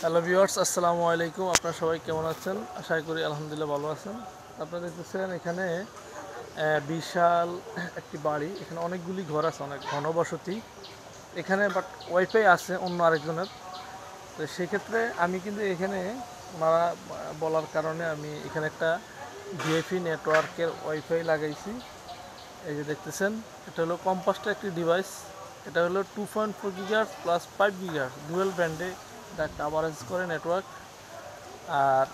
Hello viewers, আসসালামু আলাইকুম। আপনারা সবাই কেমন আছেন? আশা করি আলহামদুলিল্লাহ ভালো আছেন। আপনারা দেখতেছেন এখানে বিশাল একটি বাড়ি। এখানে অনেকগুলি ঘর আছে, অনেক ঘনবসতি এখানে, বাট ওয়াইফাই আছে অন্য আরেকজনের। তো সেক্ষেত্রে আমি কিন্তু এখানে ওনারা বলার কারণে আমি এখানে একটা ভিআইপি নেটওয়ার্কের ওয়াইফাই লাগাইছি। এই যে দেখতেছেন, এটা হলো কম্পাসটা একটি ডিভাইস। এটা হলো 2.4 গিগাহার্টজ প্লাস 5 গিগাহার্টজ ডুয়েল ব্যান্ডে এটা কাভারেজ করে নেটওয়ার্ক। আর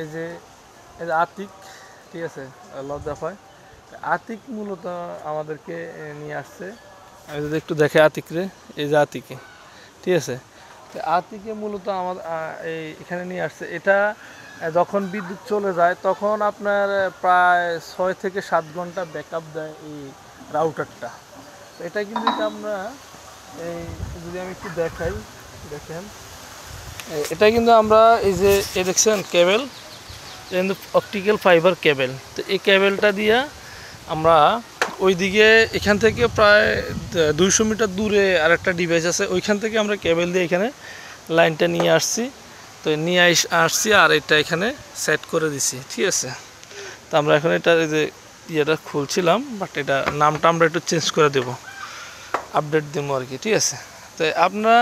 এই যে আতিক, ঠিক আছে, লজ্জাফায় আতিক মূলত আমাদেরকে নিয়ে আসছে। আমি যদি একটু দেখে আতিক রে, এই যে আতিকে, ঠিক আছে, আতিকে মূলত আমার এখানে নিয়ে আসছে। এটা যখন বিদ্যুৎ চলে যায় তখন আপনার প্রায় 6 থেকে 7 ঘন্টা ব্যাকআপ দেয় এই রাউটারটা। তো এটা কিন্তু আমরা এই যদি আমি একটু দেখাই, দেখেন এটা কিন্তু আমরা এই যে দেখছেন কেবেল, কিন্তু অপটিক্যাল ফাইবার কেবেল। তো এই কেবেলটা দিয়ে আমরা ওইদিকে এখান থেকে প্রায় 200 মিটার দূরে আরেকটা ডিভাইস আছে, ওইখান থেকে আমরা কেবেল দিয়ে এখানে লাইনটা নিয়ে আসছি। তো নিয়ে আসছি আর এটা এখানে সেট করে দিছি, ঠিক আছে। তো আমরা এখন এটা এই যে ইয়েটা খুলছিলাম, বাট এটা নামটা আমরা একটু চেঞ্জ করে দেব, আপডেট দেবো আর কি, ঠিক আছে। তো আপনারা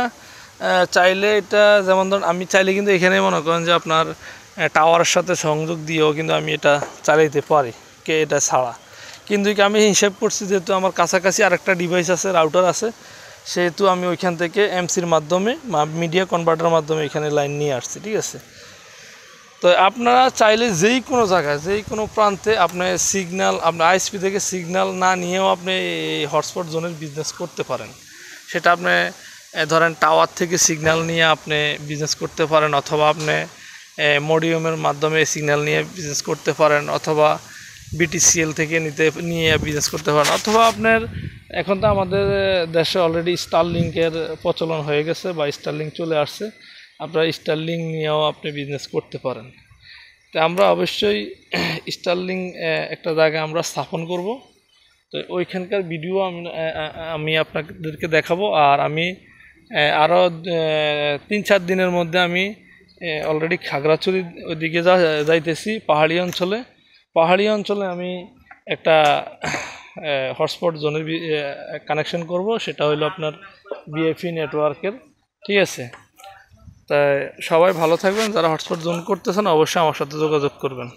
চাইলে এটা, যেমন ধরুন আমি চাইলে কিন্তু এখানে মনে করেন যে আপনার টাওয়ারের সাথে সংযোগ দিয়েও কিন্তু আমি এটা চালাইতে পারি, কে এটা ছাড়া। কিন্তু আমি হিসাব করছি যেহেতু আমার কাছাকাছি আরেকটা ডিভাইস আছে, রাউটার আছে, সেহেতু আমি ওইখান থেকে এমসির মাধ্যমে বা মিডিয়া কনভার্টারের মাধ্যমে এখানে লাইন নিয়ে আসছি, ঠিক আছে। তো আপনারা চাইলে যেই কোনো জায়গায়, যেই কোনো প্রান্তে আপনি সিগন্যাল, আপনার আইএসপি থেকে সিগন্যাল না নিয়েও আপনি এই হটস্পট জোনের বিজনেস করতে পারেন। সেটা আপনি ধরেন টাওয়ার থেকে সিগন্যাল নিয়ে আপনি বিজনেস করতে পারেন, অথবা আপনি মডিউমের মাধ্যমে সিগন্যাল নিয়ে বিজনেস করতে পারেন, অথবা বিটিসিএল থেকে নিয়ে বিজনেস করতে পারেন, অথবা আপনার এখন তো আমাদের দেশে অলরেডি স্টারলিংকের প্রচলন হয়ে গেছে বা স্টারলিং চলে আসছে, আপনার স্টারলিং নিয়েও আপনি বিজনেস করতে পারেন। তো আমরা অবশ্যই স্টারলিং একটা জায়গায় আমরা স্থাপন করব। তো ওইখানকার ভিডিও আমি আপনাদেরকে দেখাবো। আর আমি আরও 3-4 দিনের মধ্যে আমি অলরেডি খাগড়াছড়ির ওইদিকে যাইতেছি, পাহাড়ি অঞ্চলে আমি একটা হটস্পট জোনের কানেকশন করব। সেটা হলো আপনার ভিআইপি নেটওয়ার্কের, ঠিক আছে। তাই সবাই ভালো থাকবেন, যারা হটস্পট জোন করতেছেন অবশ্যই আমার সাথে যোগাযোগ করবেন।